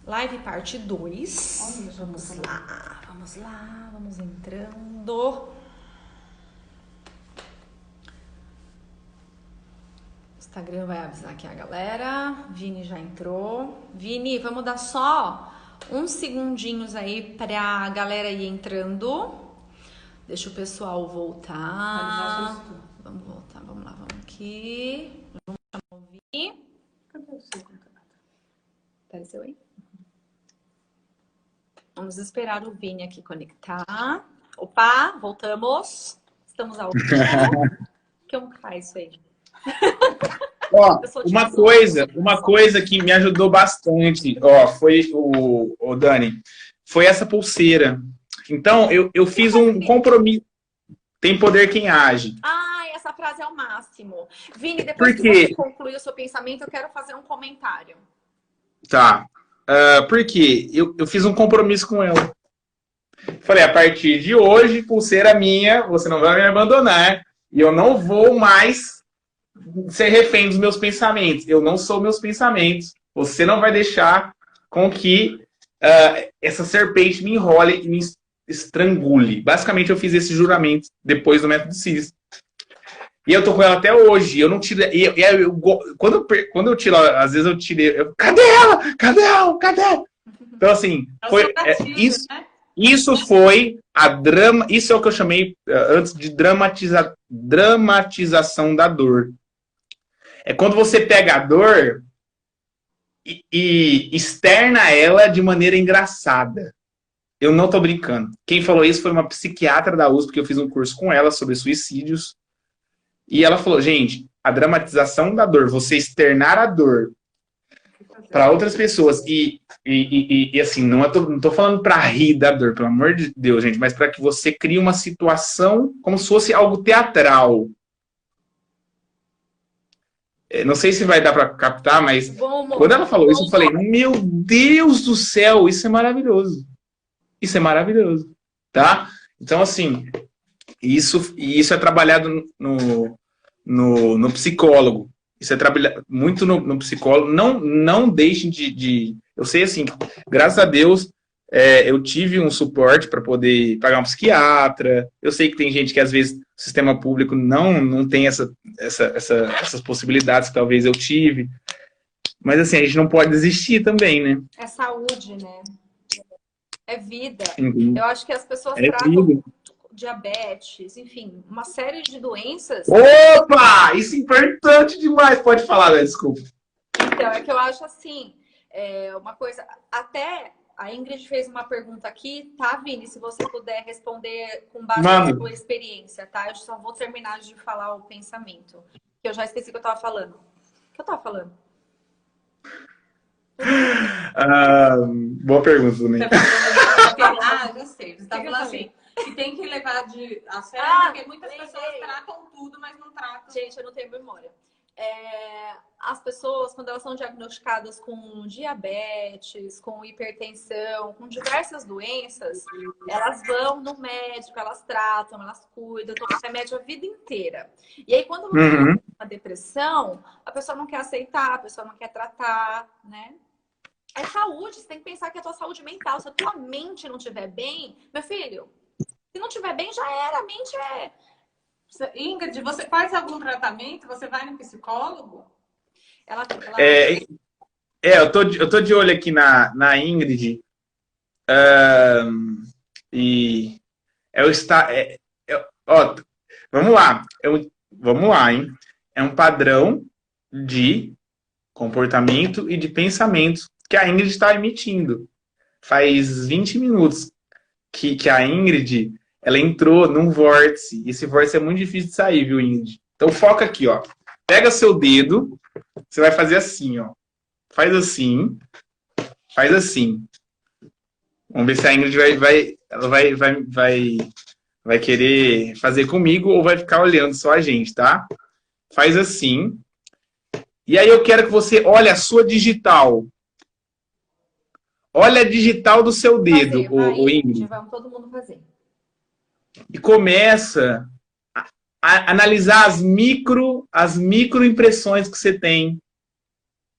Live parte 2. Olha, Vamos lá, vamos entrando. O Instagram vai avisar aqui a galera. Vini já entrou. Vini, vamos dar só uns segundinhos aí pra galera ir entrando. Deixa o pessoal voltar. Vamos voltar, vamos lá, vamos aqui. Vamos chamar o Vini. Cadê o seu contato? Apareceu aí? Vamos esperar o Vini aqui conectar. Opa, voltamos. Estamos ao vivo. Como que faz isso aí? Ó, uma coisa que me ajudou bastante, ó, foi o Dani, foi essa pulseira. Então, eu fiz um compromisso. Tem poder quem age. Ah, essa frase é o máximo. Vini, depois que você concluir o seu pensamento, eu quero fazer um comentário. Tá. Porque eu fiz um compromisso com ela. Falei, a partir de hoje, pulseira minha, você não vai me abandonar. E eu não vou mais ser refém dos meus pensamentos. Eu não sou meus pensamentos. Você não vai deixar com que essa serpente me enrole e me estrangule. Basicamente, eu fiz esse juramento depois do método CIS. E eu tô com ela até hoje. Eu não tiro. Quando eu tiro, às vezes eu tirei. Cadê ela? Cadê ela? Cadê ela? Então, assim, foi, isso, né? Isso foi a drama. Isso é o que eu chamei antes de dramatização da dor. É quando você pega a dor e externa ela de maneira engraçada. Eu não tô brincando. Quem falou isso foi uma psiquiatra da USP, porque eu fiz um curso com ela sobre suicídios. E ela falou, gente, a dramatização da dor, você externar a dor para outras pessoas e assim, não tô falando para rir da dor, pelo amor de Deus, gente, mas para que você crie uma situação como se fosse algo teatral. Não sei se vai dar para captar, mas quando ela falou isso, eu falei, meu Deus do céu, isso é maravilhoso. Isso é maravilhoso, tá? Então, assim, isso é trabalhado no psicólogo. Isso é trabalhado muito no psicólogo. Não deixem de... Eu sei, assim, graças a Deus, eu tive um suporte para poder pagar um psiquiatra. Eu sei que tem gente que, às vezes, o sistema público não tem essas possibilidades que talvez eu tive. Mas, assim, a gente não pode desistir também, né? É saúde, né? É vida. Uhum. Eu acho que as pessoas tratam diabetes, enfim, uma série de doenças. Opa! Isso é importante demais. Pode falar, né? Desculpa. Então, é que eu acho assim, uma coisa... Até a Ingrid fez uma pergunta aqui, tá, Vini? Se você puder responder com base na sua experiência, tá? Eu só vou terminar de falar o pensamento. Que eu já esqueci o que eu tava falando. O que eu tava falando? Boa pergunta, né? Já sei. Você tá falando assim, que tem que levar a sério, porque muitas pessoas tratam tudo, mas não tratam. Gente, eu não tenho memória. As pessoas, quando elas são diagnosticadas com diabetes, com hipertensão, com diversas doenças, elas vão no médico, elas tratam, elas cuidam, tomam remédio a vida inteira. E aí, quando tem uma depressão, a pessoa não quer aceitar, a pessoa não quer tratar, né? É saúde, você tem que pensar que é a tua saúde mental. Se a tua mente não estiver bem, meu filho, se não estiver bem, já era. A mente é... Ingrid, você faz algum tratamento? Você vai no psicólogo? Eu tô de olho aqui na Ingrid. E vamos lá. Vamos lá, hein? É um padrão de comportamento e de pensamento que a Ingrid está emitindo. Faz 20 minutos que a Ingrid... Ela entrou num vórtice. E esse vórtice é muito difícil de sair, viu, Ingrid? Então foca aqui, ó. Pega seu dedo. Você vai fazer assim, ó. Faz assim. Faz assim. Vamos ver se a Ingrid vai querer fazer comigo ou vai ficar olhando só a gente, tá? Faz assim. E aí eu quero que você olhe a sua digital. Olha a digital do seu dedo, o Ingrid. Vamos todo mundo fazer. E começa a analisar as microimpressões que você tem.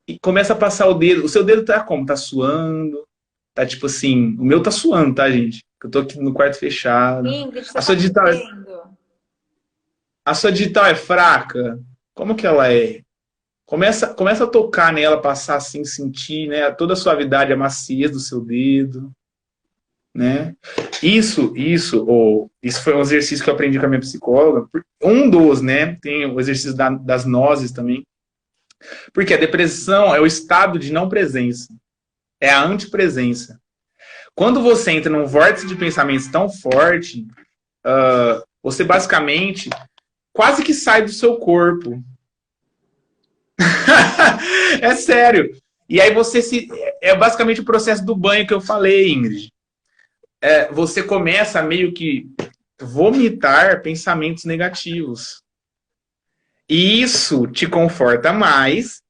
e começa a passar o dedo. O seu dedo tá como? Tá suando. Tá tipo assim, o meu tá suando, tá, gente? Eu tô aqui no quarto fechado. Ingrid, você A sua tá digital, entendendo? a sua digital é fraca? Como que ela é? Começa a tocar nela, passar assim, sentir, né, toda a suavidade, a maciez do seu dedo, né? Isso foi um exercício que eu aprendi com a minha psicóloga. Um dos, né? Tem o exercício das nozes também. Porque a depressão é o estado de não presença. É a antipresença. Quando você entra num vórtice de pensamentos tão forte, você basicamente quase que sai do seu corpo. É sério. E aí você se... É basicamente o processo do banho que eu falei, Ingrid. Você começa a meio que vomitar pensamentos negativos. E isso te conforta mais.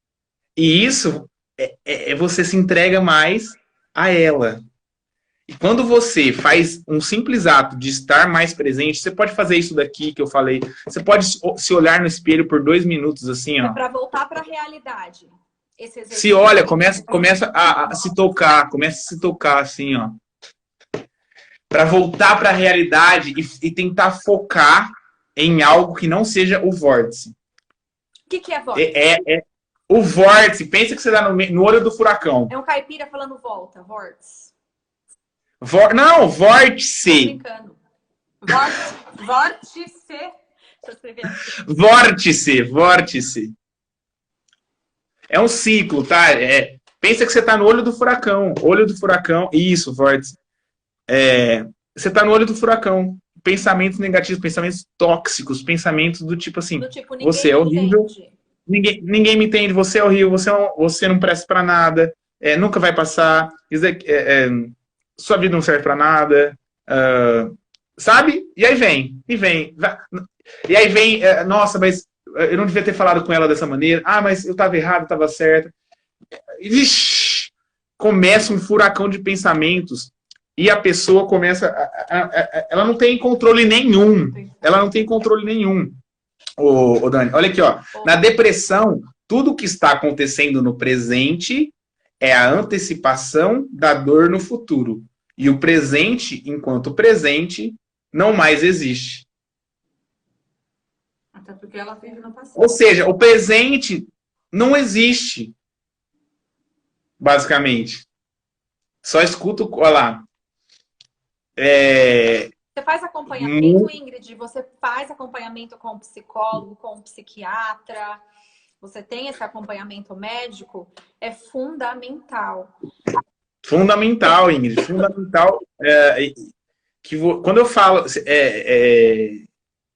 E isso você se entrega mais a ela. E quando você faz um simples ato de estar mais presente, você pode fazer isso daqui que eu falei. Você pode se olhar no espelho por 2 minutos, assim, ó. Para voltar para a realidade. Esse exercício. Se olha, começa a se tocar, começa a se tocar, assim, ó. Para voltar para a realidade e tentar focar em algo que não seja o vórtice. O que é vórtice? O vórtice, pensa que você está no olho do furacão. É um caipira falando volta, vórtice. Não, vórtice. Vórtice. É um ciclo, tá? Pensa que você está no olho do furacão. Olho do furacão. Isso, vórtice. Você está no olho do furacão. Pensamentos negativos, pensamentos tóxicos, pensamentos do tipo assim, você é horrível, ninguém me entende, você é horrível, você não presta para nada, nunca vai passar, sua vida não serve para nada, sabe? E aí vem, nossa, mas eu não devia ter falado com ela dessa maneira, mas eu estava errado, estava certo. Ixi, começa um furacão de pensamentos. E a pessoa começa... ela não tem controle nenhum. Ela não tem controle nenhum. Ô Dani, olha aqui, ó. Na depressão, tudo que está acontecendo no presente é a antecipação da dor no futuro. E o presente, enquanto presente, não mais existe. Até porque ela vive no passado. Ou seja, o presente não existe. Basicamente. Só escuto... Olha lá. Você faz acompanhamento, Ingrid? Você faz acompanhamento com o psicólogo, com o psiquiatra? Você tem esse acompanhamento médico? É fundamental. Fundamental, Ingrid. Fundamental. Quando eu falo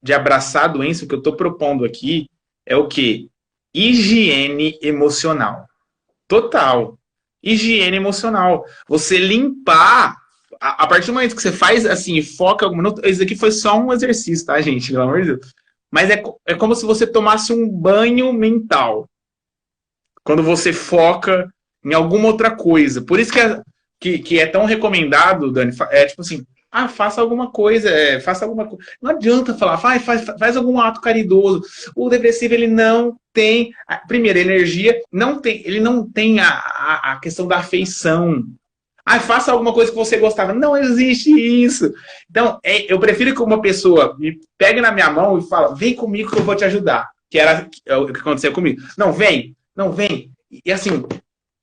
de abraçar a doença, o que eu estou propondo aqui é o quê? Higiene emocional. Total. Higiene emocional. Você limpar... A partir do momento que você faz assim e foca... Isso aqui foi só um exercício, tá, gente? Pelo amor de Deus. Mas é como se você tomasse um banho mental. Quando você foca em alguma outra coisa. Por isso que é tão recomendado, Dani, tipo assim, faça alguma coisa, faça alguma coisa. Não adianta falar, faz algum ato caridoso. O depressivo, ele não tem... Primeiro, energia, ele não tem a questão da afeição. Faça alguma coisa que você gostava. Não existe isso. Então, eu prefiro que uma pessoa me pegue na minha mão e fala, vem comigo que eu vou te ajudar. Que era o que aconteceu comigo. Não, vem. E assim,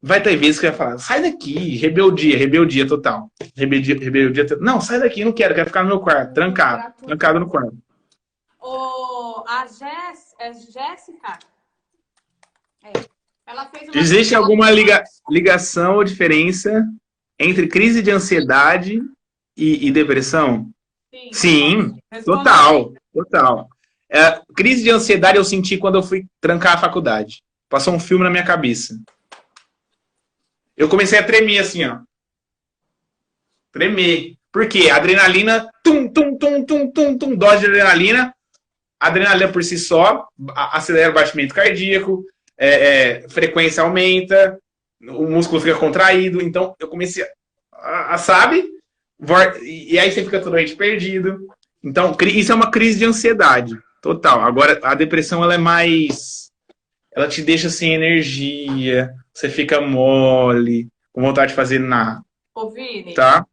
vai ter vezes que vai falar, sai daqui, rebeldia total. Rebeldia total. Não, sai daqui, não quero ficar no meu quarto, trancado no quarto. A Jéssica, ela fez uma... Existe alguma ligação ou diferença entre crise de ansiedade e depressão? Sim, total. Crise de ansiedade eu senti quando eu fui trancar a faculdade. Passou um filme na minha cabeça. Eu comecei a tremer assim, ó. Tremer. Por quê? Adrenalina, dose de adrenalina. Adrenalina por si só acelera o batimento cardíaco, frequência aumenta, o músculo fica contraído, então eu comecei sabe? E aí você fica totalmente perdido. Então, isso é uma crise de ansiedade, total. Agora, a depressão, ela te deixa sem energia, você fica mole, com vontade de fazer nada. Ô, Vini, Tá?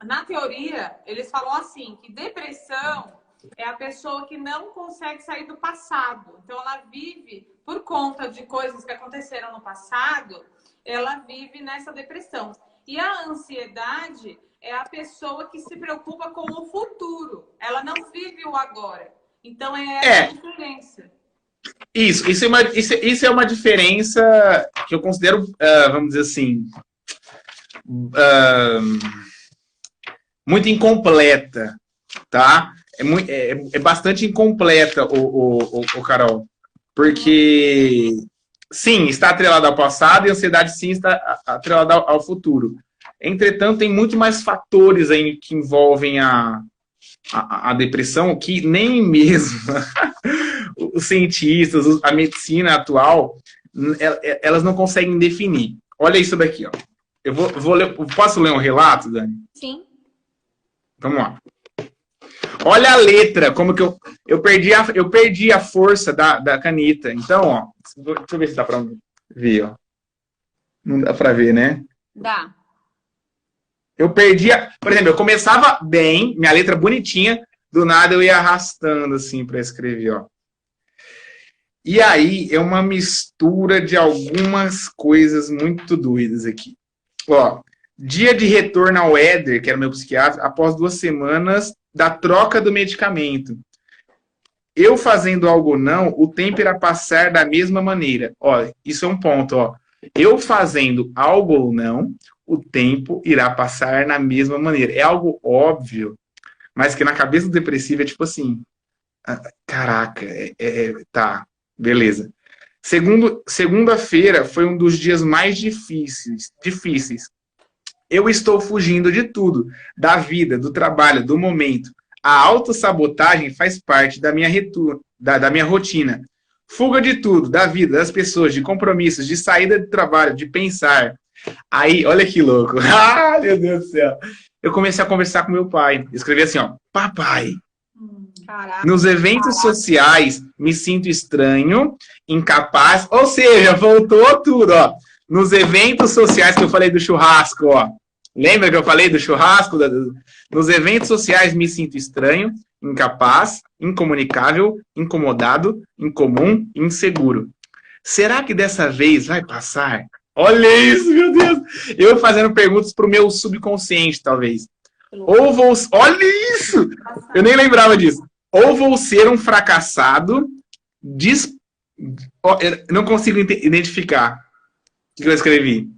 na teoria, eles falam assim, que depressão é a pessoa que não consegue sair do passado. Então, ela vive, por conta de coisas que aconteceram no passado, ela vive nessa depressão. E a ansiedade é a pessoa que se preocupa com o futuro. Ela não vive o agora. Então, é essa a diferença. Isso é uma diferença que eu considero, vamos dizer assim, muito incompleta, tá? É bastante incompleta, o Carol. Porque, sim, está atrelada ao passado e a ansiedade, sim, está atrelada ao futuro. Entretanto, tem muito mais fatores aí que envolvem a depressão que nem mesmo os cientistas, a medicina atual, elas não conseguem definir. Olha isso daqui, ó. Eu vou ler, posso ler um relato, Dani? Sim. Vamos lá. Olha a letra, como que eu perdi a força da caneta. Então, ó, deixa eu ver se dá pra ver, ó. Não dá pra ver, né? Dá. Eu perdia, por exemplo, eu começava bem, minha letra bonitinha, do nada eu ia arrastando assim para escrever, ó. E aí é uma mistura de algumas coisas muito doidas aqui. Ó, dia de retorno ao Éder, que era meu psiquiatra, após 2 semanas da troca do medicamento. Eu fazendo algo ou não, o tempo irá passar da mesma maneira. Ó, isso é um ponto, ó. Eu fazendo algo ou não, o tempo irá passar na mesma maneira. É algo óbvio, mas que na cabeça do depressivo é tipo assim, caraca, tá, beleza. Segunda-feira foi um dos dias mais difíceis. Eu estou fugindo de tudo, da vida, do trabalho, do momento. A autossabotagem faz parte da minha rotina. Fuga de tudo, da vida, das pessoas, de compromissos, de saída de trabalho, de pensar. Aí, olha que louco. Ah, meu Deus do céu. Eu comecei a conversar com meu pai. Escrevi assim, ó. Papai, Caraca. nos eventos sociais, me sinto estranho, incapaz. Ou seja, voltou tudo, ó. Nos eventos sociais que eu falei do churrasco, ó. Lembra que eu falei do churrasco? Nos eventos sociais, me sinto estranho, incapaz, incomunicável, incomodado, incomum, inseguro. Será que dessa vez vai passar? Olha isso, meu Deus! Eu fazendo perguntas pro meu subconsciente, talvez. Ou vou... Olha isso! Eu nem lembrava disso. Ou vou ser um fracassado... Eu não consigo identificar o que eu escrevi.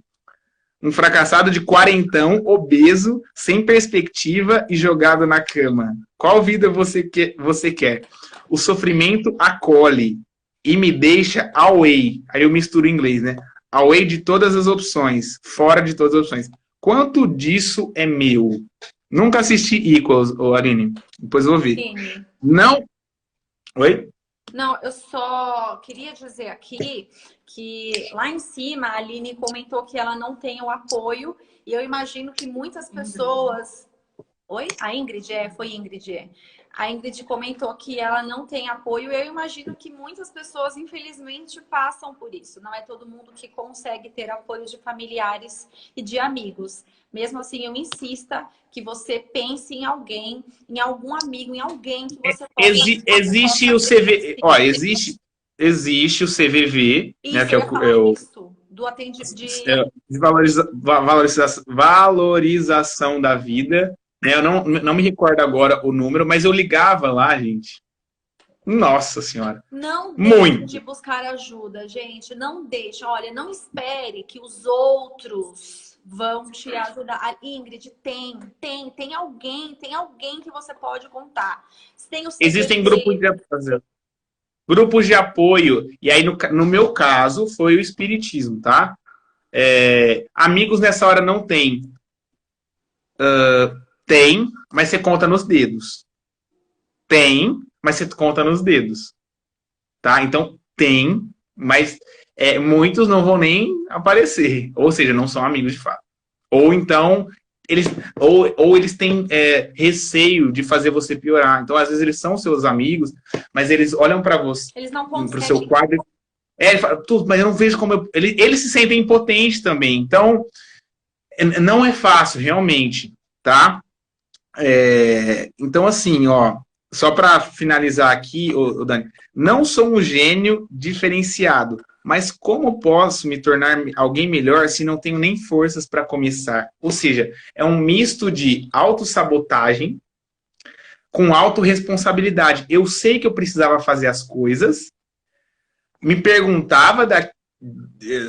Um fracassado de quarentão, obeso, sem perspectiva e jogado na cama. Qual vida você quer? O sofrimento acolhe e me deixa away. Aí eu misturo em inglês, né? Away de todas as opções, fora de todas as opções. Quanto disso é meu? Nunca assisti Equals, Aline. Depois eu vou ver. Sim. Não. Oi? Não, eu só queria dizer aqui que lá em cima a Aline comentou que ela não tem o apoio e eu imagino que muitas pessoas... Oi? A Ingrid? Foi Ingrid. A Ingrid comentou que ela não tem apoio e eu imagino que muitas pessoas, infelizmente, passam por isso. Não é todo mundo que consegue ter apoio de familiares e de amigos. Mesmo assim, eu insista que você pense em alguém, em algum amigo, em alguém que você possa... Existe o CV... Ó, existe o CVV, isso, né, que é o do atendimento de valorização da vida. Eu não me recordo agora o número, mas eu ligava lá, gente. Nossa Senhora. Não deixe de buscar ajuda, gente. Não deixe. Olha, não espere que os outros vão te ajudar. A Ingrid, tem alguém que você pode contar. Existem grupos de apoio. E aí, no meu caso, foi o espiritismo, tá? Amigos nessa hora não tem. Tem, mas você conta nos dedos. Tem, mas você conta nos dedos. Tá? Então, tem, mas muitos não vão nem aparecer. Ou seja, não são amigos de fato. Ou então, eles têm receio de fazer você piorar. Então, às vezes, eles são seus amigos, mas eles olham para você, eles não para o seu quadro. Ele fala, tudo, mas eu não vejo como ele se sente impotente também. Então, não é fácil, realmente, tá? Então, assim, ó, só para finalizar aqui, Dani, não sou um gênio diferenciado, mas como posso me tornar alguém melhor se não tenho nem forças para começar? Ou seja, é um misto de autossabotagem com autorresponsabilidade. Eu sei que eu precisava fazer as coisas, me perguntava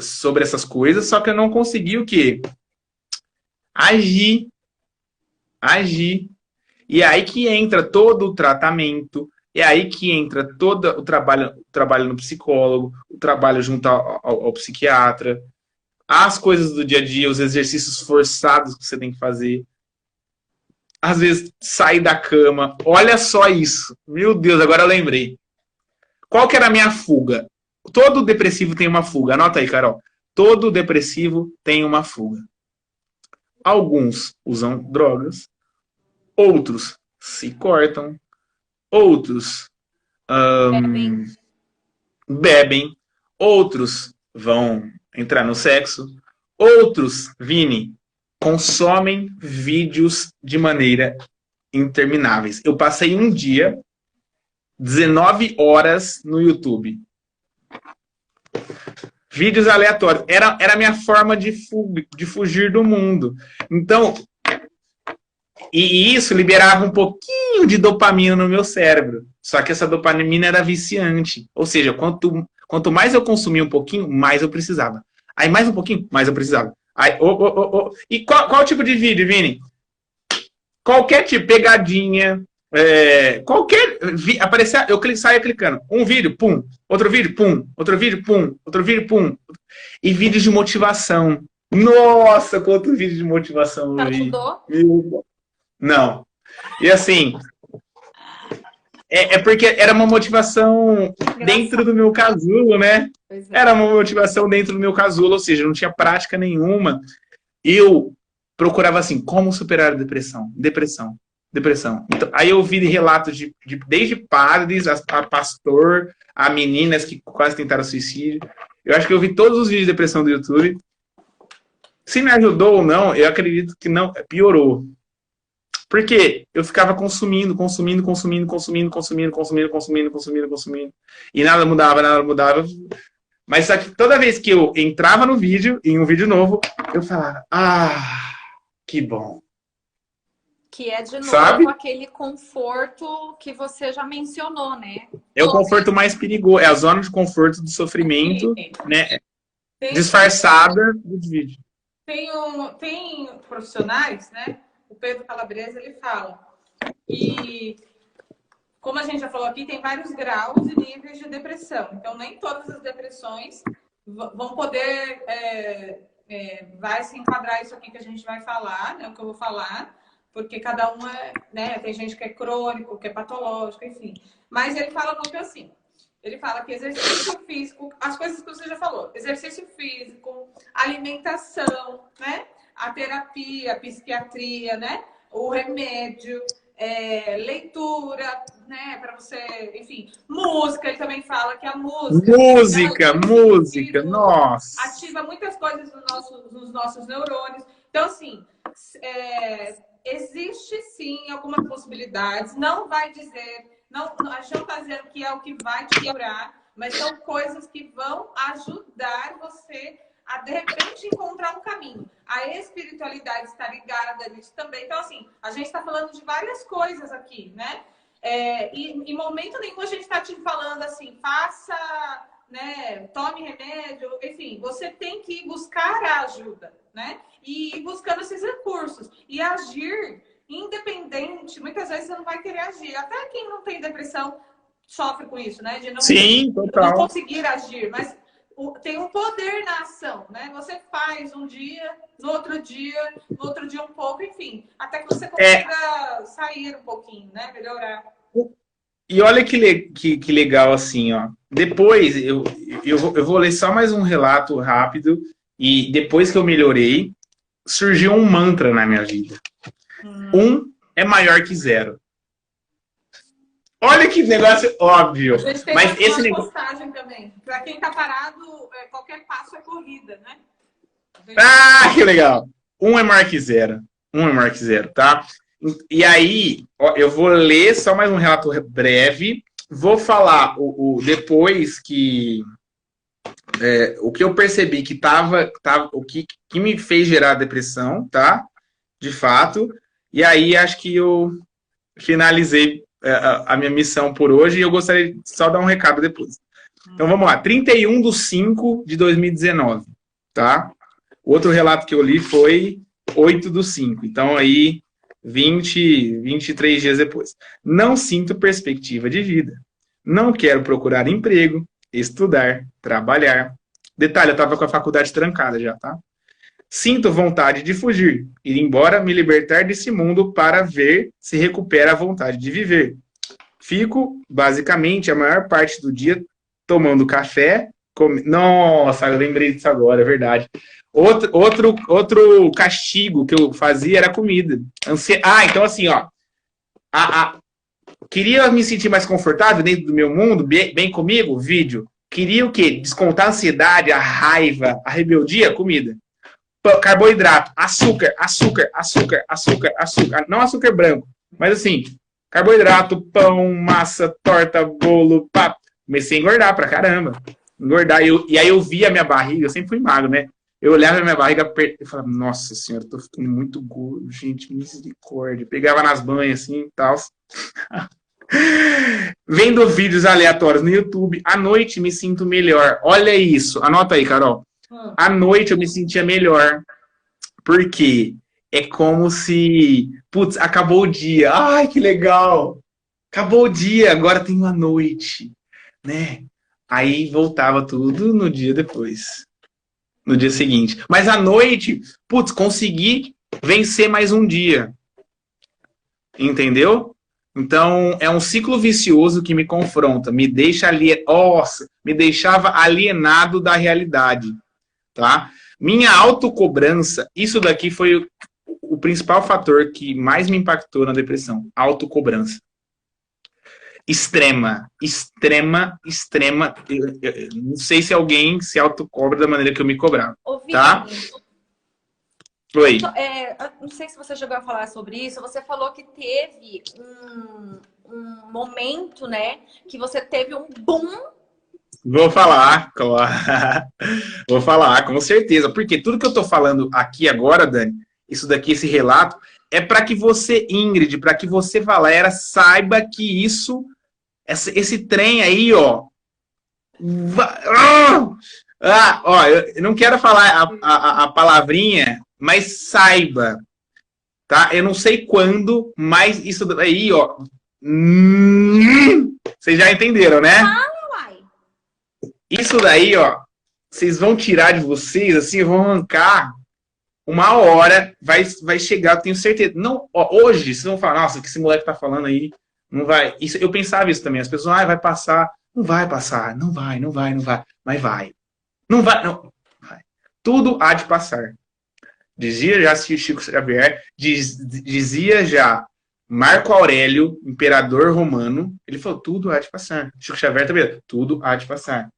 sobre essas coisas, só que eu não conseguia o quê? Agir. E é aí que entra todo o tratamento, é aí que entra todo o trabalho no psicólogo, o trabalho junto ao psiquiatra, as coisas do dia a dia, os exercícios forçados que você tem que fazer. Às vezes, sair da cama. Olha só isso. Meu Deus, agora eu lembrei. Qual que era a minha fuga? Todo depressivo tem uma fuga. Anota aí, Carol. Todo depressivo tem uma fuga. Alguns usam drogas. Outros se cortam. Outros bebem. Outros vão entrar no sexo. Outros, Vini, consomem vídeos de maneira intermináveis. Eu passei um dia, 19 horas no YouTube. Vídeos aleatórios. Era a minha forma de fugir do mundo. Então, e isso liberava um pouquinho de dopamina no meu cérebro. Só que essa dopamina era viciante. Ou seja, quanto mais eu consumia um pouquinho, mais eu precisava. Aí mais um pouquinho, mais eu precisava. Aí, E qual tipo de vídeo, Vini? Qualquer tipo, pegadinha, qualquer... Aparecia, eu saía clicando. Um vídeo, pum. Outro vídeo, pum. Outro vídeo, pum. Outro vídeo, pum. E vídeos de motivação. Nossa, quanto vídeo de motivação eu vi. Ajudou? Não. E assim... porque era uma motivação dentro do meu casulo, né? Era uma motivação dentro do meu casulo, ou seja, não tinha prática nenhuma. Eu procurava assim, como superar a depressão? Depressão. Então, aí eu vi relatos desde padres, a pastor, a meninas que quase tentaram suicídio. Eu acho que eu vi todos os vídeos de depressão do YouTube. Se me ajudou ou não, eu acredito que não, piorou. Porque eu ficava consumindo. E nada mudava. Mas só que toda vez que eu entrava no vídeo, em um vídeo novo, eu falava, que bom. Que é, de novo, sabe? Aquele conforto que você já mencionou, né? É o conforto mais perigoso. É a zona de conforto do sofrimento, né? Disfarçada dos vídeos. Tem profissionais, né? O Pedro Calabresa, ele fala. E, como a gente já falou aqui, tem vários graus e níveis de depressão. Então, nem todas as depressões vão poder... vai se enquadrar isso aqui que a gente vai falar, né? O que eu vou falar. Porque cada um né? Tem gente que é crônico, que é patológico, enfim. Mas ele fala muito assim. Ele fala que exercício físico... As coisas que você já falou. Exercício físico, alimentação, né? A terapia, a psiquiatria, né? O remédio, leitura, né? Para você, enfim, música. Ele também fala que a música. Música, nossa. Ativa muitas coisas nos nossos neurônios. Então, assim, existe sim algumas possibilidades. Não vai dizer, a gente não está dizendo que é o que vai te curar, mas são coisas que vão ajudar você a, de repente, encontrar um caminho. A espiritualidade está ligada nisso também. Então, assim, a gente está falando de várias coisas aqui, né? E em momento nenhum a gente está te falando assim, faça, né, tome remédio, enfim, você tem que buscar a ajuda, né? E ir buscando esses recursos. E agir independente, muitas vezes você não vai querer agir. Até quem não tem depressão sofre com isso, né? De não conseguir agir, mas tem um poder na ação, né? Você faz um dia, no outro dia um pouco, enfim, até que você consiga sair um pouquinho, né? Melhorar. E olha que legal, assim, ó. Depois, eu vou ler só mais um relato rápido, e depois que eu melhorei, surgiu um mantra na minha vida. 1 é maior que 0. Olha que negócio óbvio. A gente tem Mas esse uma negócio... postagem também. Para quem tá parado, qualquer passo é corrida, né? Ah, que legal. Um é maior que zero. Um é maior que zero, tá? E aí, ó, eu vou ler só mais um relato breve. Vou falar depois que... o que eu percebi que o que me fez gerar depressão, tá? De fato. E aí, acho que eu finalizei a minha missão por hoje e eu gostaria de só dar um recado depois. Então, vamos lá. 31/5/2019, tá? O outro relato que eu li foi 8/5. Então, aí, 23 dias depois. Não sinto perspectiva de vida. Não quero procurar emprego, estudar, trabalhar. Detalhe, eu estava com a faculdade trancada já, tá? Sinto vontade de fugir, ir embora, me libertar desse mundo para ver se recupera a vontade de viver. Fico, basicamente, a maior parte do dia tomando café. Nossa, eu lembrei disso agora, é verdade. Outro castigo que eu fazia era comida. Então assim, ó. Queria me sentir mais confortável dentro do meu mundo, bem comigo? Vídeo. Queria o quê? Descontar a ansiedade, a raiva, a rebeldia? Comida. Carboidrato, açúcar. Não açúcar branco, mas assim, carboidrato, pão, massa, torta, bolo, papo. Comecei a engordar pra caramba. E aí eu via a minha barriga, eu sempre fui magro, né? Eu olhava a minha barriga e falava, nossa senhora, eu tô ficando muito gordo, gente, misericórdia. Pegava nas banhas assim e tal. Vendo vídeos aleatórios no YouTube, à noite me sinto melhor. Olha isso, anota aí, Carol. À noite eu me sentia melhor, porque é como se, putz, acabou o dia. Ai, que legal! Acabou o dia, agora tem uma noite, né? Aí voltava tudo no dia depois, no dia seguinte. Mas à noite, putz, consegui vencer mais um dia. Entendeu? Então, é um ciclo vicioso que me confronta, me deixa me deixava alienado da realidade. Tá? Minha autocobrança, isso daqui foi o principal fator que mais me impactou na depressão. Autocobrança. Extrema. Eu não sei se alguém se autocobra da maneira que eu me cobrava. Tá? Oi. Não sei se você chegou a falar sobre isso. Você falou que teve um momento, né? Que você teve um boom. Vou falar, com certeza. Porque tudo que eu tô falando aqui agora, Dani, isso daqui, esse relato, é para que você, Ingrid, para que você, Valéria, saiba que esse trem aí, ó. Eu não quero falar a palavrinha, mas saiba, tá? Eu não sei quando, mas isso aí, ó. Vocês já entenderam, né? Isso daí, ó, vocês vão tirar de vocês, assim, vão arrancar. Uma hora vai chegar, eu tenho certeza. Não, ó, hoje, vocês vão falar, nossa, o que esse moleque tá falando aí? Não vai. Eu pensava isso também. As pessoas, vai passar. Não vai passar. Não vai. Mas vai. Não vai. Tudo há de passar. Dizia já Chico Xavier, dizia já Marco Aurélio, imperador romano, ele falou, tudo há de passar. Chico Xavier também, tudo há de passar.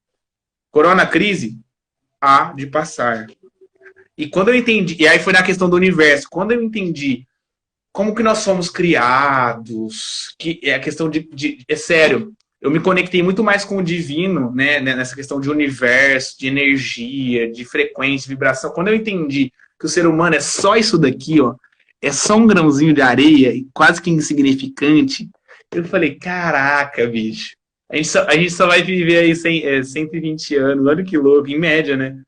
Corona crise, há de passar. E quando eu entendi, e aí foi na questão do universo, quando eu entendi como que nós somos criados, que é a questão é sério, eu me conectei muito mais com o divino, né, nessa questão de universo, de energia, de frequência, de vibração. Quando eu entendi que o ser humano é só isso daqui, ó, é só um grãozinho de areia, quase que insignificante, eu falei, caraca, bicho, a gente só vai viver aí 120 anos, olha que louco, em média, né?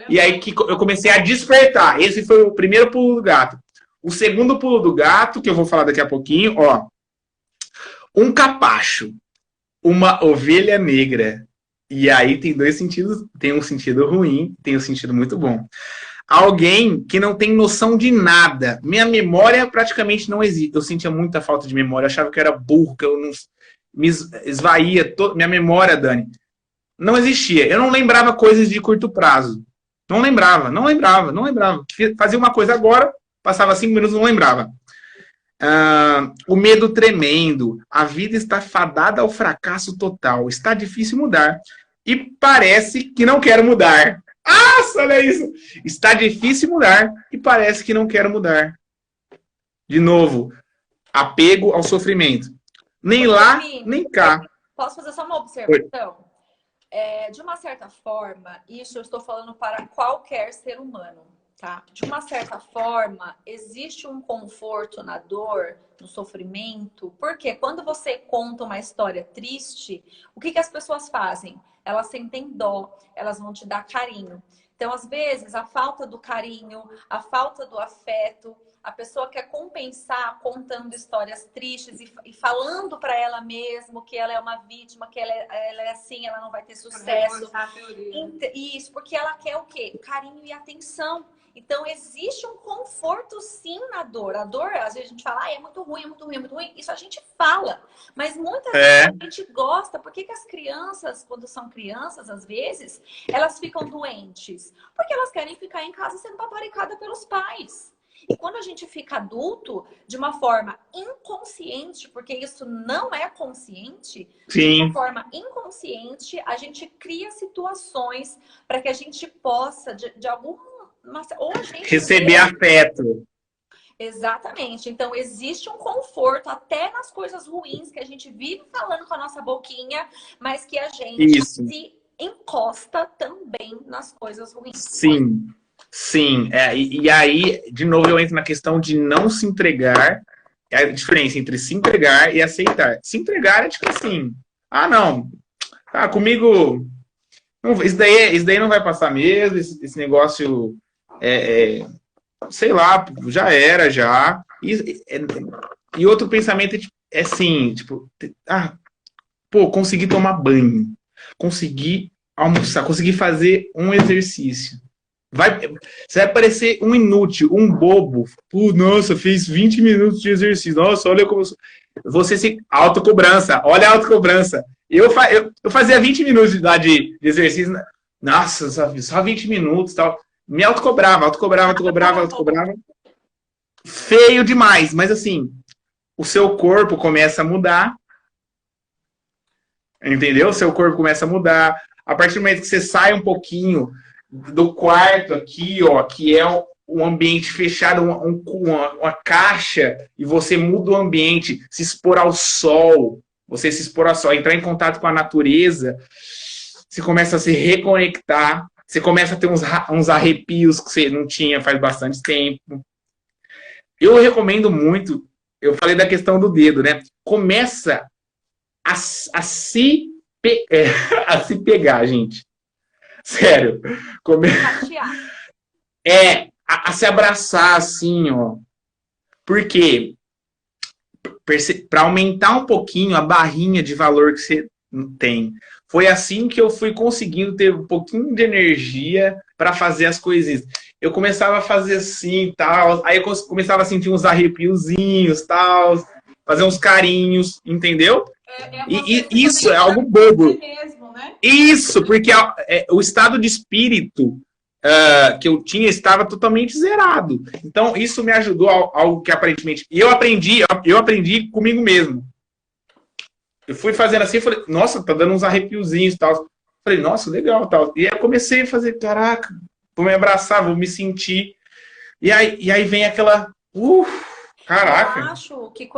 E aí que eu comecei a despertar. Esse foi o primeiro pulo do gato. O segundo pulo do gato, que eu vou falar daqui a pouquinho, ó. Um capacho, uma ovelha negra. E aí tem dois sentidos. Tem um sentido ruim, tem um sentido muito bom. Alguém que não tem noção de nada. Minha memória praticamente não existe. Eu sentia muita falta de memória. Eu achava que eu era burro, que eu não me esvaía. Minha memória, Dani, não existia. Eu não lembrava coisas de curto prazo. Não lembrava. Fazia uma coisa agora, passava 5 minutos, não lembrava. O medo tremendo, a vida está fadada ao fracasso total, está difícil mudar e parece que não quero mudar. Nossa, olha isso! Está difícil mudar e parece que não quero mudar. De novo, apego ao sofrimento. Nem lá, nem cá. Posso fazer só uma observação? De uma certa forma, isso eu estou falando para qualquer ser humano. Tá? De uma certa forma, existe um conforto na dor, no sofrimento, porque quando você conta uma história triste, o que as pessoas fazem? Elas sentem dó, elas vão te dar carinho. Então, às vezes, a falta do carinho, a falta do afeto, a pessoa quer compensar contando histórias tristes e falando para ela mesma que ela é uma vítima, que ela é assim, ela não vai ter sucesso. Isso, porque ela quer o quê? Carinho e atenção. Então, existe um conforto, sim, na dor. A dor, às vezes a gente fala, é muito ruim, é muito ruim, é muito ruim. Isso a gente fala. Mas muitas vezes a gente gosta. Por que as crianças, quando são crianças, às vezes, elas ficam doentes? Porque elas querem ficar em casa sendo paparicada pelos pais. E quando a gente fica adulto, de uma forma inconsciente, porque isso não é consciente, de uma forma inconsciente, a gente cria situações para que a gente possa, de algum ou a gente receber afeto. Exatamente. Então, existe um conforto até nas coisas ruins que a gente vive falando com a nossa boquinha, mas que a gente se encosta também nas coisas ruins. Sim, sim. E aí, de novo, eu entro na questão de não se entregar. É a diferença entre se entregar e aceitar. Se entregar é tipo assim, não, comigo, isso daí não vai passar mesmo, esse negócio... sei lá, já era, já. E outro pensamento é assim, tipo, consegui tomar banho, consegui almoçar, consegui fazer um exercício. Você vai parecer um inútil, um bobo. Nossa, fiz 20 minutos de exercício. Nossa, olha como... Você se... Autocobrança, olha a autocobrança. Eu fazia 20 minutos de exercício. Nossa, só 20 minutos e tal. Me autocobrava. Feio demais. Mas assim, o seu corpo começa a mudar. Entendeu? O seu corpo começa a mudar. A partir do momento que você sai um pouquinho do quarto aqui, ó, que é um ambiente fechado, uma caixa, e você muda o ambiente, se expor ao sol, entrar em contato com a natureza, você começa a se reconectar. Você começa a ter uns arrepios que você não tinha faz bastante tempo. Eu recomendo muito, eu falei da questão do dedo, né? Começa a se pegar, gente. Sério. A se abraçar assim, ó. Por quê? Para aumentar um pouquinho a barrinha de valor que você tem. Foi assim que eu fui conseguindo ter um pouquinho de energia para fazer as coisinhas. Eu começava a fazer assim, tal, aí eu começava a sentir uns arrepiozinhos, tal, fazer uns carinhos, entendeu? E isso é algo bobo. Mesmo, né? Isso, porque o estado de espírito que eu tinha estava totalmente zerado. Então, isso me ajudou a algo que aparentemente... E eu aprendi comigo mesmo. Eu fui fazendo assim, falei, nossa, tá dando uns arrepiozinhos e tal. Falei, nossa, legal, tal. E aí eu comecei a fazer, caraca, vou me abraçar, vou me sentir. E aí vem aquela, caraca. Eu acho que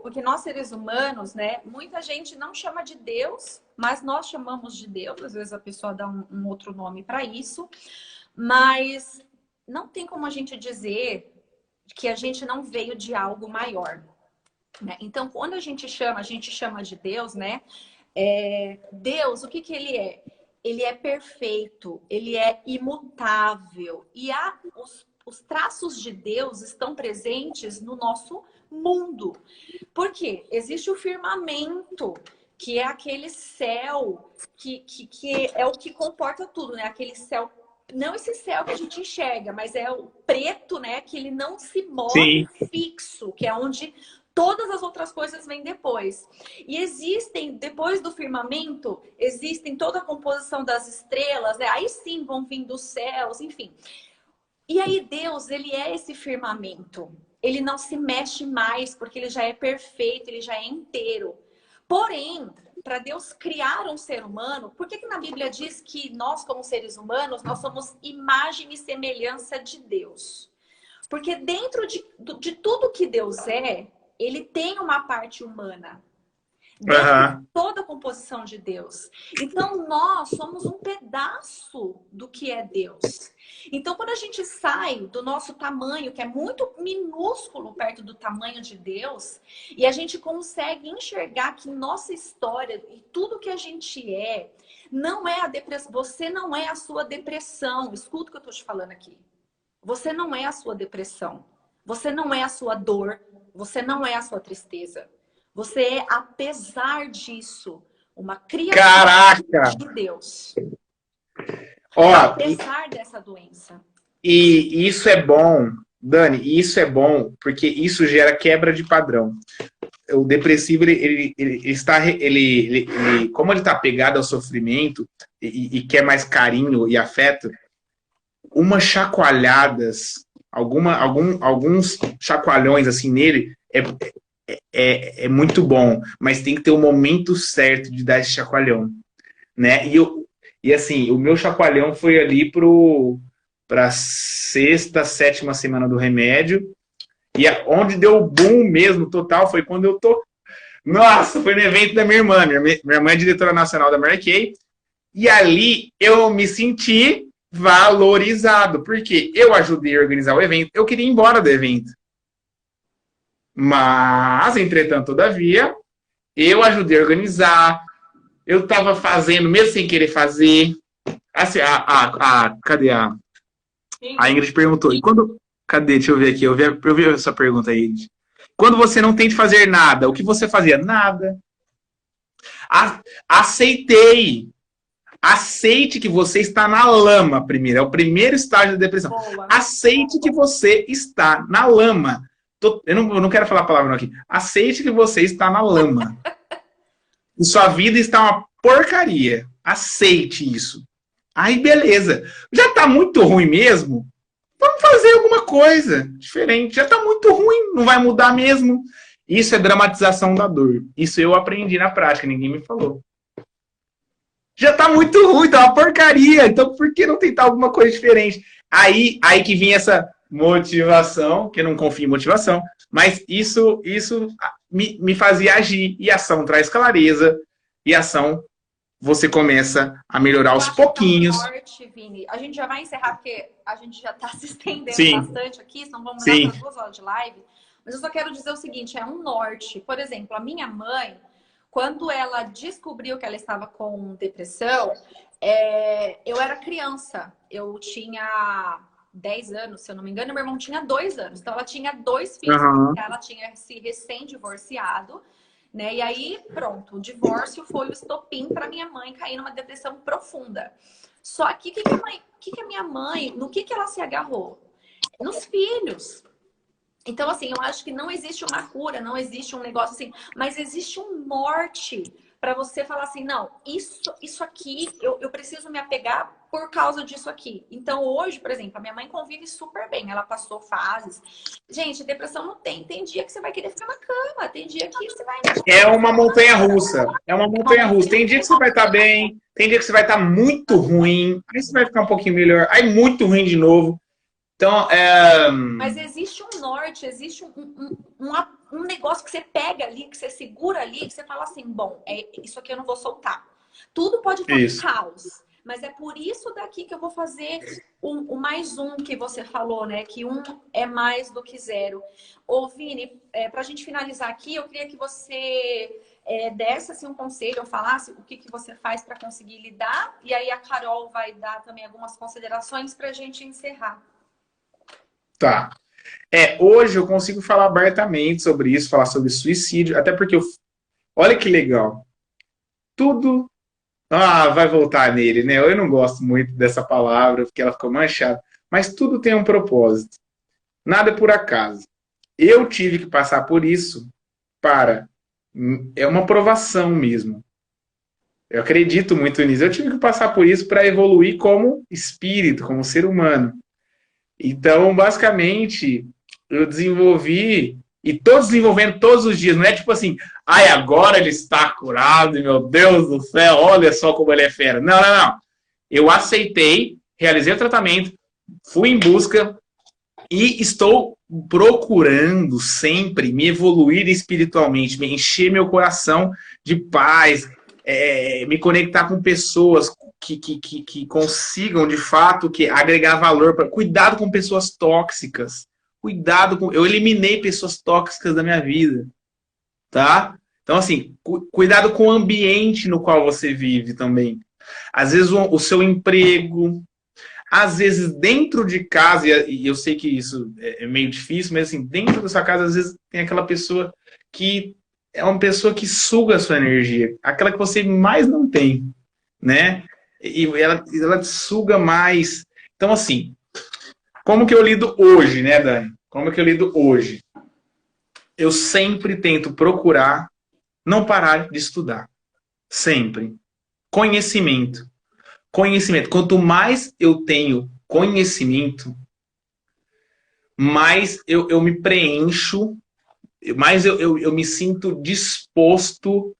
porque nós seres humanos, né, muita gente não chama de Deus, mas nós chamamos de Deus. Às vezes a pessoa dá um outro nome para isso. Mas não tem como a gente dizer que a gente não veio de algo maior. Né? Então, quando a gente chama de Deus, né? Deus, o que ele é? Ele é perfeito, ele é imutável. E os traços de Deus estão presentes no nosso mundo. Por quê? Existe o firmamento, que é aquele céu que é o que comporta tudo, né? Aquele céu, não esse céu que a gente enxerga, mas é o preto, né? Que ele não se move fixo, que é onde todas as outras coisas vêm depois. E existem, depois do firmamento, existem toda a composição das estrelas, né? Aí sim vão vindo os céus, enfim. E aí Deus, ele é esse firmamento. ele não se mexe mais, porque ele já é perfeito, ele já é inteiro. Porém, para Deus criar um ser humano, por que que na Bíblia diz que nós, como seres humanos, nós somos imagem e semelhança de Deus? Porque dentro de tudo que Deus é, ele tem uma parte humana. Dentro de toda a composição de Deus. Então, nós somos um pedaço do que é Deus. Então, quando a gente sai do nosso tamanho, que é muito minúsculo perto do tamanho de Deus, e a gente consegue enxergar que nossa história e tudo que a gente não é a depressão. Você não é a sua depressão. Escuta o que eu estou te falando aqui. Você não é a sua depressão. Você não é a sua dor. Você não é a sua tristeza. Você é, apesar disso, uma criatura de Deus. Ó, apesar dessa doença. E isso é bom, Dani, isso é bom porque isso gera quebra de padrão. O depressivo, como ele está apegado ao sofrimento e quer mais carinho e afeto, umas chacoalhadas, alguns chacoalhões assim nele é muito bom, mas tem que ter o momento certo de dar esse chacoalhão, né? E assim, o meu chacoalhão foi ali para a 6ª, 7ª semana do remédio, e onde deu o boom mesmo, total, foi quando eu tô... Nossa, foi no evento da minha irmã. Minha irmã é diretora nacional da Mary Kay, e ali eu me senti valorizado, porque eu ajudei a organizar o evento, eu queria ir embora do evento. Mas, entretanto, todavia, eu ajudei a organizar, eu estava fazendo, mesmo sem querer fazer. Assim, cadê a Ingrid perguntou. E quando, cadê? Deixa eu ver aqui, eu vi essa pergunta aí. Quando você não tem de fazer nada, o que você fazia? Nada. Aceitei. Aceite que você está na lama primeiro. É o primeiro estágio da depressão. Boa. Aceite que você está na lama. Eu não quero falar a palavra não aqui. Aceite que você está na lama. E sua vida está uma porcaria. Aceite isso. Aí, beleza. Já está muito ruim mesmo? Vamos fazer alguma coisa diferente. Já está muito ruim. Não vai mudar mesmo. Isso é dramatização da dor. Isso eu aprendi na prática. Ninguém me falou. Já está muito ruim. Está uma porcaria. Então, por que não tentar alguma coisa diferente? Aí que vinha essa... motivação, que eu não confio em motivação, mas isso me fazia agir, e ação traz clareza, e ação você começa a melhorar aos pouquinhos. Forte, Vini. A gente já vai encerrar, porque a gente já está se estendendo bastante aqui, senão vamos dar para 2 horas de live, mas eu só quero dizer o seguinte, é um norte. Por exemplo, a minha mãe, quando ela descobriu que ela estava com depressão, eu era criança, eu tinha 10 anos, se eu não me engano, meu irmão tinha 2 anos. Então ela tinha 2 filhos, ela tinha se recém-divorciado, né? E aí, pronto, o divórcio foi o estopim para minha mãe cair numa depressão profunda. Só que a minha mãe, no que ela se agarrou? Nos filhos. Então, assim, eu acho que não existe uma cura, não existe um negócio assim, mas existe um norte para você falar assim, não, isso aqui, eu preciso me apegar por causa disso aqui. Então, hoje, por exemplo, a minha mãe convive super bem, ela passou fases. Gente, depressão não tem. Tem dia que você vai querer ficar na cama, tem dia que você vai... É uma montanha-russa. É uma montanha-russa. Tem dia que você vai estar bem, tem dia que você vai estar muito ruim, aí você vai ficar um pouquinho melhor, aí muito ruim de novo. Então, Mas existe um norte, existe um negócio que você pega ali, que você segura ali, que você fala assim, bom, isso aqui eu não vou soltar. Tudo pode estar em caos, mas é por isso daqui que eu vou fazer o mais um que você falou, né? Que 1 é mais do que 0. Ô, Vini, pra gente finalizar aqui, eu queria que você desse assim, um conselho, ou falasse o que você faz para conseguir lidar, e aí a Carol vai dar também algumas considerações pra gente encerrar. Tá. Hoje eu consigo falar abertamente sobre isso, falar sobre suicídio, até porque olha que legal. Tudo vai voltar nele, né? Eu não gosto muito dessa palavra, porque ela ficou manchada, mas tudo tem um propósito. Nada é por acaso. Eu tive que passar por isso é uma provação mesmo. Eu acredito muito nisso. Eu tive que passar por isso para evoluir como espírito, como ser humano. Então, basicamente, eu desenvolvi e tô desenvolvendo todos os dias. Não é tipo assim, ai, agora ele está curado, e meu Deus do céu, olha só como ele é fera. Não, não, não. Eu aceitei, realizei o tratamento, fui em busca e estou procurando sempre me evoluir espiritualmente, me encher meu coração de paz, me conectar com pessoas que consigam, de fato, agregar valor. Cuidado com pessoas tóxicas. Cuidado com... Eu eliminei pessoas tóxicas da minha vida, tá? Então, assim, cuidado com o ambiente no qual você vive também. Às vezes o seu emprego, às vezes dentro de casa, e eu sei que isso é meio difícil, mas assim, dentro da sua casa, às vezes tem aquela pessoa que é uma pessoa que suga a sua energia, aquela que você mais não tem, né? E ela te suga mais. Então, assim, como que eu lido hoje, né, Dani? Como que eu lido hoje? Eu sempre tento procurar não parar de estudar. Sempre. Conhecimento. Conhecimento. Quanto mais eu tenho conhecimento, mais eu me preencho, mais eu me sinto disposto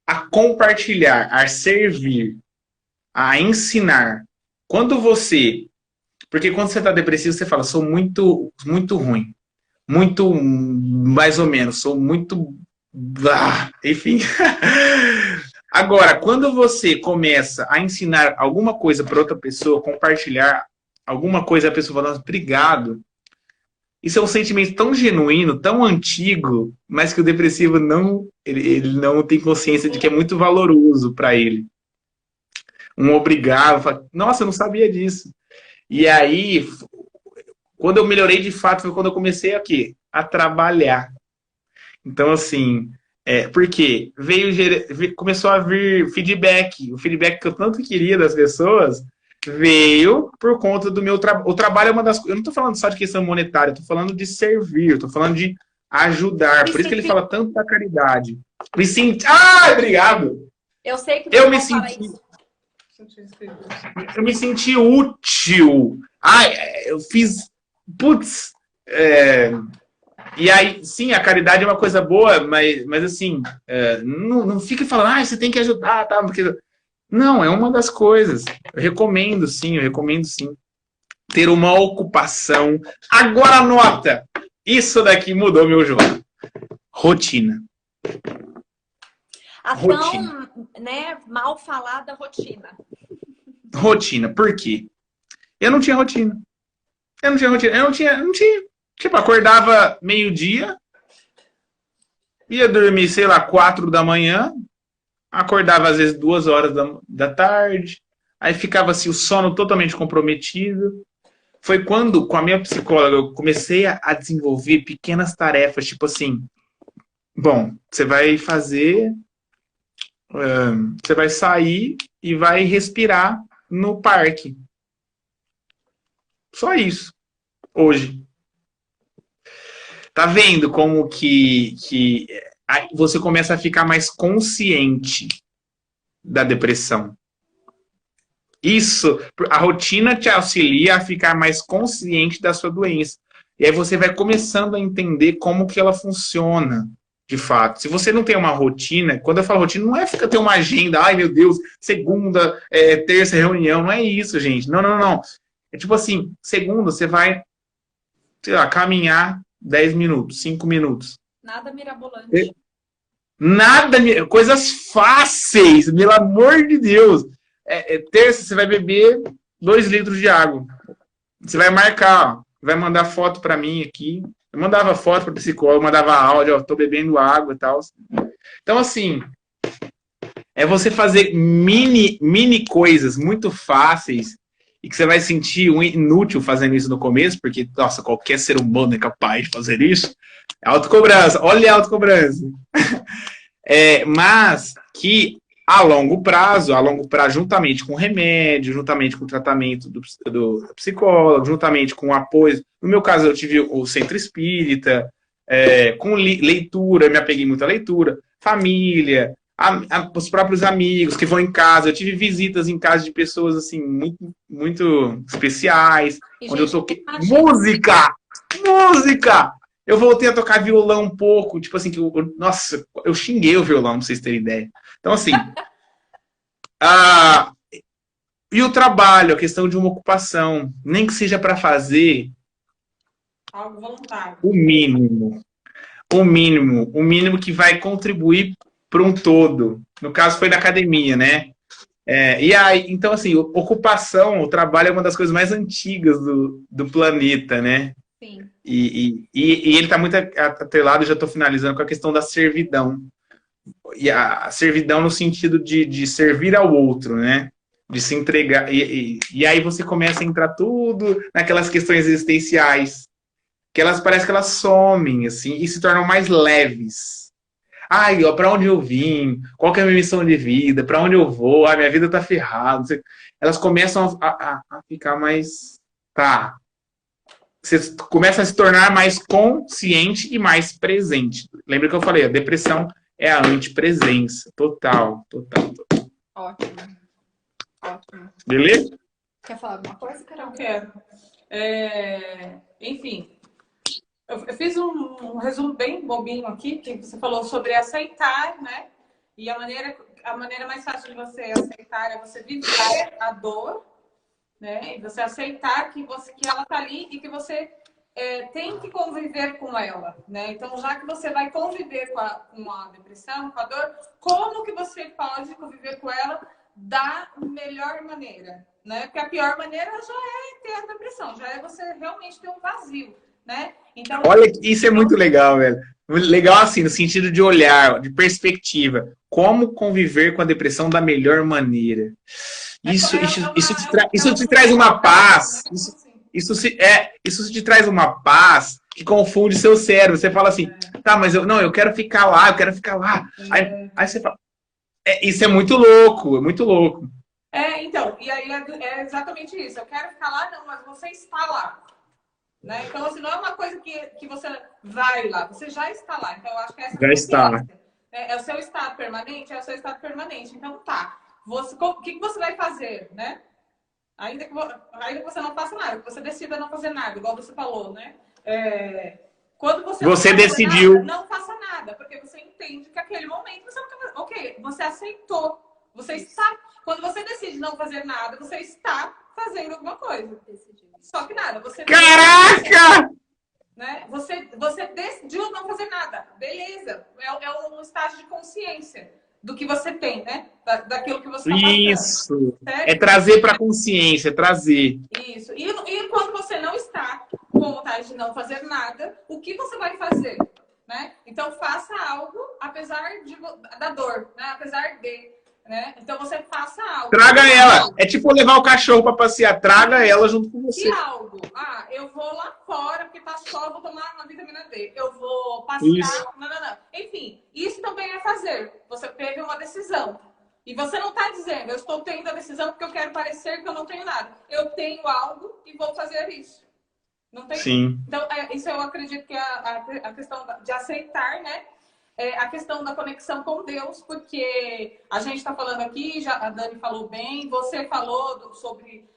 a compartilhar, a servir, a ensinar. Quando você... Porque quando você está depressivo, você fala, sou muito, muito ruim. Muito mais ou menos. Sou muito... enfim. Agora, quando você começa a ensinar alguma coisa para outra pessoa, compartilhar alguma coisa, a pessoa falando, obrigado. Isso é um sentimento tão genuíno, tão antigo, mas que o depressivo não, ele não tem consciência de que é muito valoroso para ele. Um obrigado. Fala, nossa, eu não sabia disso. E aí, quando eu melhorei de fato, foi quando eu comecei aqui, a trabalhar. Então, assim... porque começou a vir feedback. O feedback que eu tanto queria das pessoas veio por conta do meu trabalho. O trabalho é uma das coisas. Eu não estou falando só de questão monetária, eu estou falando de servir, estou falando de ajudar. Por isso que ele fala tanto da caridade. Me senti. Ah, obrigado! Eu sei que eu me senti. Eu me senti útil. Eu fiz. Putz. E aí, sim, a caridade é uma coisa boa, mas assim, não fique falando, você tem que ajudar, tá? Porque... Não, é uma das coisas. Eu recomendo sim. Ter uma ocupação. Agora anota! Isso daqui mudou meu jogo. Rotina. A tão, né, mal falada rotina. Rotina, por quê? Eu não tinha rotina. Eu não tinha. Tipo, acordava meio-dia, ia dormir, sei lá, 4 da manhã, acordava às vezes 2 horas da tarde, aí ficava assim, o sono totalmente comprometido. Foi quando, com a minha psicóloga, eu comecei a desenvolver pequenas tarefas, tipo assim, bom, você vai fazer, você vai sair e vai respirar no parque. Só isso, hoje. Tá vendo como que você começa a ficar mais consciente da depressão? Isso, a rotina te auxilia a ficar mais consciente da sua doença. E aí você vai começando a entender como que ela funciona, de fato. Se você não tem uma rotina, quando eu falo rotina, não é ter uma agenda, ai meu Deus, segunda, terça, reunião, não é isso, gente. Não. É tipo assim, segunda você vai, sei lá, caminhar 10 minutos, 5 minutos. Nada mirabolante. Coisas fáceis, pelo amor de Deus. Terça, você vai beber 2 litros de água. Você vai marcar, vai mandar foto para mim aqui. Eu mandava foto para o psicólogo, mandava áudio, tô bebendo água e tal. Então, assim, é você fazer mini coisas muito fáceis e que você vai sentir inútil fazendo isso no começo, porque, nossa, qualquer ser humano é capaz de fazer isso. É autocobrança. Olha a autocobrança. Mas que a longo prazo, juntamente com o remédio, juntamente com o tratamento do psicólogo, juntamente com o apoio. No meu caso, eu tive o centro espírita, com leitura, me apeguei muito à leitura, família, os próprios amigos que vão em casa. Eu tive visitas em casa de pessoas assim muito, muito especiais, onde eu toquei música. música! Eu voltei a tocar violão um pouco, tipo assim, nossa, eu xinguei o violão, pra vocês terem ideia. Então, assim, a, e o trabalho, a questão de uma ocupação, nem que seja para fazer Algo voluntário. o mínimo, o mínimo que vai contribuir para um todo. No caso, foi na academia, né? E aí, então, assim, ocupação, o trabalho é uma das coisas mais antigas do planeta, né? Sim. E ele está muito atrelado, já estou finalizando, com a questão da servidão. E a servidão no sentido de servir ao outro, né? De se entregar. E aí você começa a entrar tudo naquelas questões existenciais, que elas parece que elas somem, assim, e se tornam mais leves. Ai, ó, pra onde eu vim? Qual que é a minha missão de vida? Pra onde eu vou? Ai, minha vida tá ferrada. Elas começam a ficar mais... Tá. Você começa a se tornar mais consciente e mais presente. Lembra que eu falei? A depressão é a antipresença. Total, total, total. Ótimo. Ótimo. Beleza? Quer falar alguma coisa, Carol? Eu quero. Enfim, eu fiz um resumo bem bobinho aqui, que você falou sobre aceitar, né? E a maneira mais fácil de você aceitar é você viver a dor, né? E você aceitar que ela tá ali e que você tem que conviver com ela, né? Então, já que você vai conviver com a depressão, com a dor, como que você pode conviver com ela da melhor maneira, né? Porque a pior maneira já é ter a depressão, já é você realmente ter um vazio, né? Então, olha, isso é muito legal, velho. Legal assim, no sentido de olhar, de perspectiva. Como conviver com a depressão da melhor maneira. Isso te traz uma paz. Isso te traz uma paz que confunde seu cérebro. Você fala assim, tá, mas eu quero ficar lá, eu quero ficar lá. Aí você fala, isso é muito louco, é muito louco. Então, e aí é exatamente isso. Eu quero ficar lá, não, mas você está lá. Né? Então, assim, não é uma coisa que você vai lá, você já está lá. Então, eu acho que essa já está. É o seu estado permanente, é o seu estado permanente. Então, tá. O que você vai fazer, né? Ainda que você não faça nada, que você decida não fazer nada, igual você falou, né? Quando você decidiu. Nada, não faça nada, porque você entende que aquele momento você não quer. Ok, você aceitou. Você está. Quando você decide não fazer nada, você está fazendo alguma coisa. Só que nada, você... Caraca! Né? Você decidiu não fazer nada. Beleza. É um estágio de consciência do que você tem, né? Daquilo que você está passando. Isso. É trazer para a consciência, trazer. Isso. E quando você não está com vontade de não fazer nada, o que você vai fazer? Né? Então, faça algo apesar da dor, né? Apesar de... Né? Então você faça algo. Traga ela. É tipo levar o cachorro para passear. Traga ela junto com você. E algo. Eu vou lá fora porque tá sol, vou tomar uma vitamina D. Eu vou passear. Isso. Não. Enfim, isso também é fazer. Você teve uma decisão. E você não tá dizendo, eu estou tendo a decisão porque eu quero parecer que eu não tenho nada. Eu tenho algo e vou fazer isso. Não tem? Sim. Então, isso eu acredito que é a questão de aceitar, né? A questão da conexão com Deus, porque a gente está falando aqui, já a Dani falou bem, você falou sobre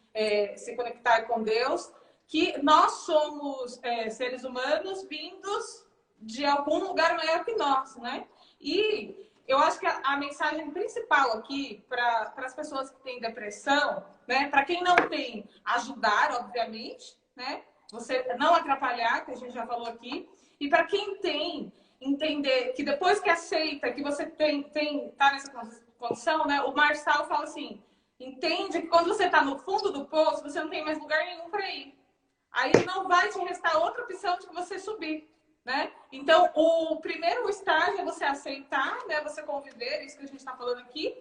se conectar com Deus, que nós somos seres humanos vindos de algum lugar maior que nós, né? E eu acho que a mensagem principal aqui para as pessoas que têm depressão, né? Para quem não tem, ajudar, obviamente, né? Você não atrapalhar, que a gente já falou aqui, e para quem tem, entender que depois que aceita que você tá nessa condição, né? O Marçal fala assim, entende que quando você está no fundo do poço, você não tem mais lugar nenhum para ir. Aí não vai te restar outra opção de que você subir, né? Então, o primeiro estágio é você aceitar, né? Você conviver, isso que a gente está falando aqui,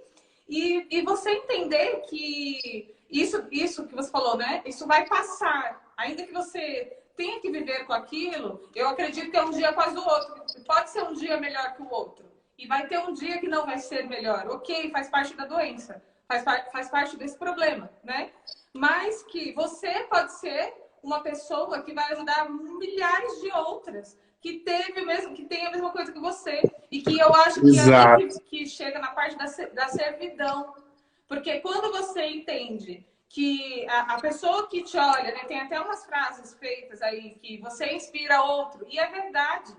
e você entender que isso que você falou, né? Isso vai passar. Ainda que você tenha que viver com aquilo, eu acredito que é um dia após o outro. Pode ser um dia melhor que o outro. E vai ter um dia que não vai ser melhor. Ok, faz parte da doença. Faz parte desse problema, né? Mas que você pode ser uma pessoa que vai ajudar milhares de outras que tem a mesma coisa que você. E que eu acho que é aí que chega na parte da servidão. Porque quando você entende que a pessoa que te olha, né? Tem até umas frases feitas aí que você inspira outro, e é verdade,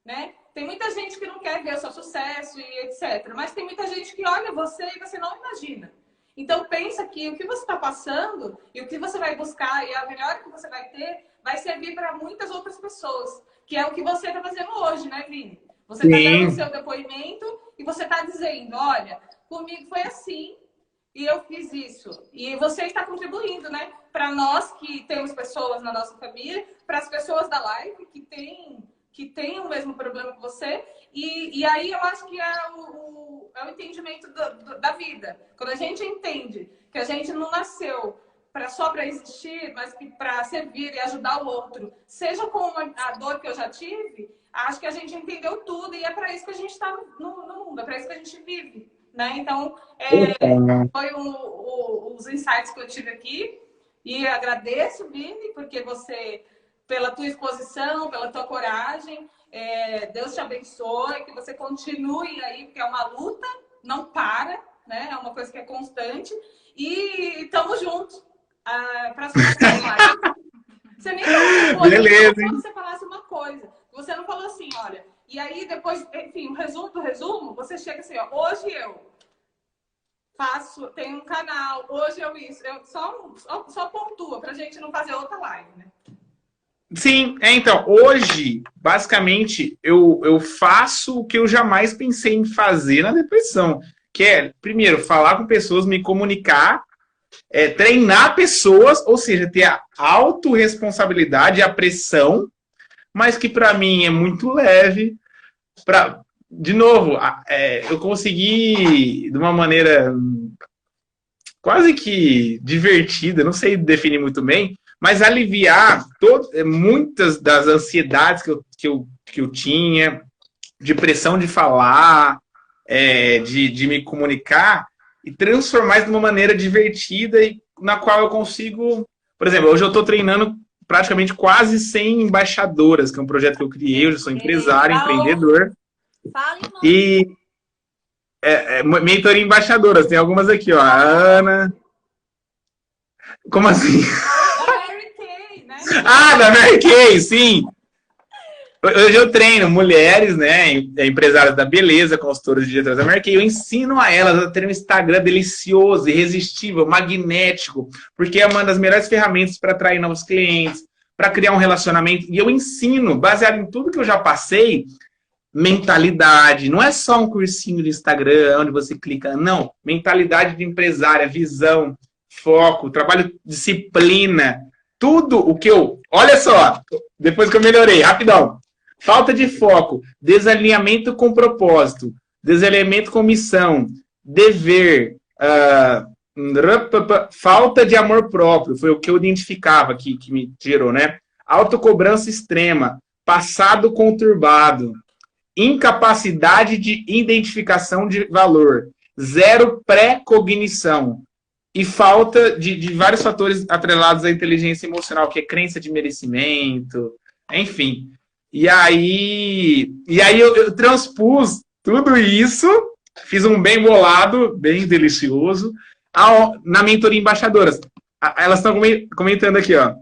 né? Tem muita gente que não quer ver o seu sucesso e etc. Mas tem muita gente que olha você e você não imagina. Então pensa que o que você está passando e o que você vai buscar e a melhora que você vai ter vai servir para muitas outras pessoas, que é o que você está fazendo hoje, né, Vini? Você está dando o seu depoimento e você está dizendo, olha, comigo foi assim e eu fiz isso. E você está contribuindo, né? Para nós que temos pessoas na nossa família, para as pessoas da live que tem o mesmo problema que você. E aí eu acho que é o entendimento da vida. Quando a gente entende que a gente não nasceu só para existir, mas para servir e ajudar o outro, seja com a dor que eu já tive, acho que a gente entendeu tudo e é para isso que a gente está no mundo, é para isso que a gente vive. Né? Então, foi os insights que eu tive aqui e agradeço, Vini, porque pela tua exposição, pela tua coragem, Deus te abençoe, que você continue aí, porque é uma luta, não para, né? É uma coisa que é constante e estamos juntos para as próximas lives. Você nem falou, beleza, você falasse uma coisa, você não falou assim, olha, e aí depois, enfim, o resumo do resumo, você chega assim, ó, hoje eu tenho um canal, hoje eu só pontua pra gente não fazer outra live, né? Sim, então, hoje, basicamente, eu faço o que eu jamais pensei em fazer na depressão, que é, primeiro, falar com pessoas, me comunicar, treinar pessoas, ou seja, ter a autorresponsabilidade, a pressão, mas que para mim é muito leve. De novo, eu consegui, de uma maneira quase que divertida, não sei definir muito bem, mas aliviar muitas das ansiedades que eu tinha, de pressão de falar, de me comunicar, e transformar isso de uma maneira divertida e na qual eu consigo... Por exemplo, hoje eu estou treinando praticamente quase 100 embaixadoras, que é um projeto que eu criei, eu já sou empresário, empreendedor. E mentoria embaixadoras, tem algumas aqui, ó. A Ana. Como assim? Da Mary Kay, né? Ah, da Mary Kay, sim. Hoje eu treino mulheres, né, empresárias da beleza, consultoras de diretoras da Mary Kay. Eu ensino a elas a ter um Instagram delicioso, irresistível, magnético, porque é uma das melhores ferramentas para atrair novos clientes, para criar um relacionamento. E eu ensino, baseado em tudo que eu já passei, mentalidade. Não é só um cursinho de Instagram onde você clica, não. Mentalidade de empresária, visão, foco, trabalho, disciplina. Tudo o que eu... Olha só, depois que eu melhorei, rapidão. Falta de foco, desalinhamento com propósito, desalinhamento com missão, dever, falta de amor próprio, foi o que eu identificava que me gerou, né? Autocobrança extrema, passado conturbado, incapacidade de identificação de valor, zero pré-cognição e falta de vários fatores atrelados à inteligência emocional, que é crença de merecimento, enfim. E aí eu transpus tudo isso, fiz um bem bolado, bem delicioso, na mentoria embaixadoras. Elas estão comentando aqui, ó.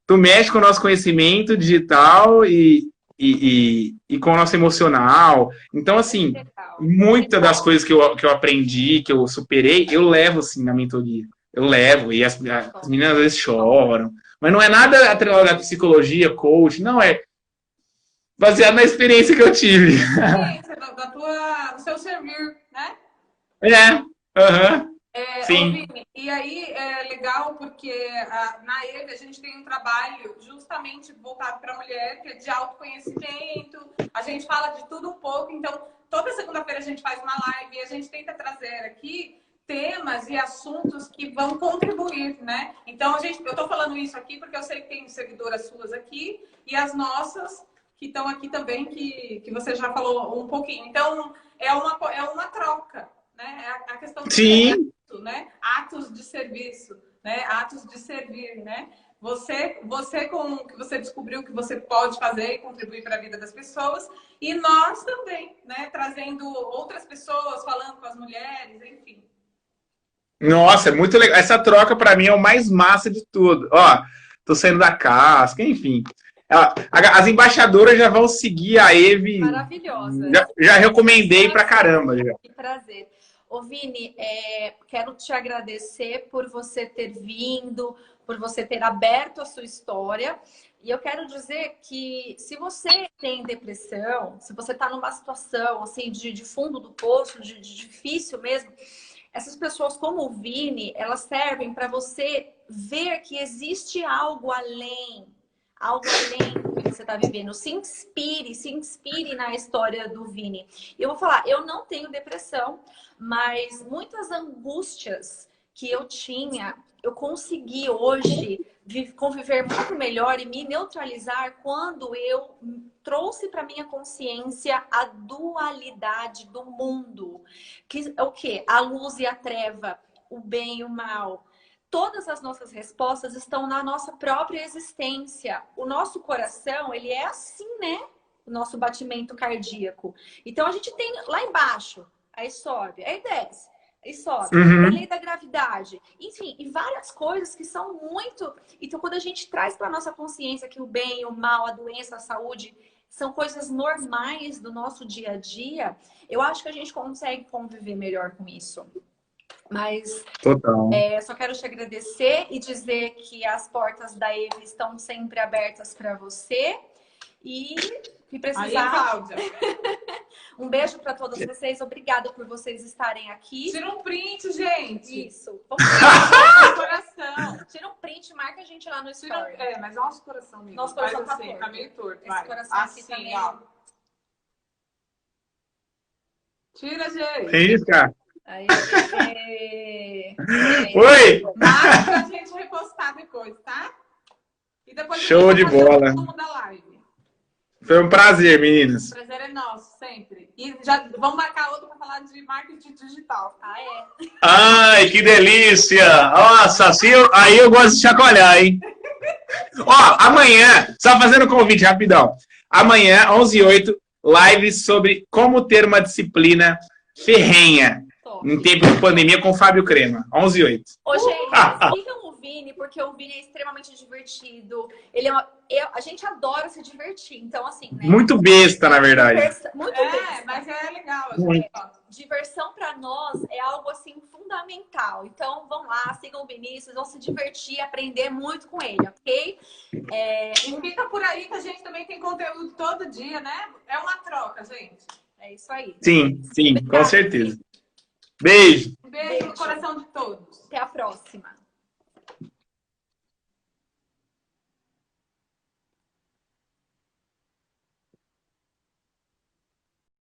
Tu mexe com o nosso conhecimento digital e com o nosso emocional. Então, assim, muitas das coisas que eu aprendi, que eu superei, eu levo, assim, na mentoria. Eu levo, e as meninas às vezes choram. Mas não é nada atrelado à psicologia, coach, não, é baseado na experiência que eu tive. Do seu servir, né? Sim. Vini, e aí é legal porque na EVE a gente tem um trabalho justamente voltado para a mulher, que é de autoconhecimento, a gente fala de tudo um pouco, então toda segunda-feira a gente faz uma live e a gente tenta trazer aqui temas e assuntos que vão contribuir, né? Então eu tô falando isso aqui porque eu sei que tem seguidoras suas aqui e as nossas que estão aqui também, que você já falou um pouquinho. Então é uma troca, né? A questão do Sim. Né? Atos de serviço, né? Atos de servir, né? Você com o que você descobriu que você pode fazer e contribuir para a vida das pessoas e nós também, né? Trazendo outras pessoas, falando com as mulheres, enfim. Nossa, é muito legal. Essa troca, pra mim, é o mais massa de tudo. Ó, tô saindo da casca, enfim. As embaixadoras já vão seguir a Eve. Maravilhosa. Já recomendei pra caramba. Já. Que prazer. Ô, Vini, quero te agradecer por você ter vindo, por você ter aberto a sua história. E eu quero dizer que se você tem depressão, se você está numa situação assim de fundo do poço, de difícil mesmo, essas pessoas como o Vini, elas servem para você ver que existe algo além do que você está vivendo. Se inspire na história do Vini. Eu vou falar, eu não tenho depressão, mas muitas angústias que eu tinha, eu consegui hoje conviver muito melhor e me neutralizar quando eu trouxe para minha consciência a dualidade do mundo. Que é o quê? A luz e a treva, o bem e o mal. Todas as nossas respostas estão na nossa própria existência. O nosso coração, ele é assim, né? O nosso batimento cardíaco. Então, a gente tem lá embaixo, aí sobe, aí desce, aí sobe. A lei da gravidade. Enfim, e várias coisas que são muito... Então, quando a gente traz para a nossa consciência que o bem, o mal, a doença, a saúde são coisas normais do nosso dia a dia, eu acho que a gente consegue conviver melhor com isso. Mas só quero te agradecer e dizer que as portas da Eve estão sempre abertas para você. E se precisar... Cláudia. Um beijo para todos vocês. Obrigada por vocês estarem aqui. Tira um print, gente. Isso. Vamos Nosso coração. Tira um print, marca a gente lá no story. Mas nosso coração, amigo. Nosso coração faz assim, tá tá meio torto. Esse coração assim, aqui também. ó. Tira, gente. É isso, cara. Aí, Oi! Marca pra gente repostar depois, tá? E depois show de bola. Da live. Foi um prazer, meninas. O prazer é nosso, sempre. E já vamos marcar outro para falar de marketing digital. Ai, que delícia! Nossa, assim aí eu gosto de chacoalhar, hein? Ó, amanhã, só fazendo um convite rapidão. Amanhã, 11h08, live sobre como ter uma disciplina ferrenha em tempo de pandemia com o Fábio Crema. 11h08. Ô, gente, sigam o Vini, porque o Vini é extremamente divertido. Ele a gente adora se divertir. Então, assim, né? Muito besta, na verdade. Muito besta. Mas é legal. Diversão para nós é algo, assim, fundamental. Então, vão lá, sigam o Vinícius, vão se divertir, aprender muito com ele, ok? E fica por aí que a gente também tem conteúdo todo dia, né? É uma troca, gente. É isso aí. Sim, com certeza. Beijo. Beijo no coração de todos. Até a próxima.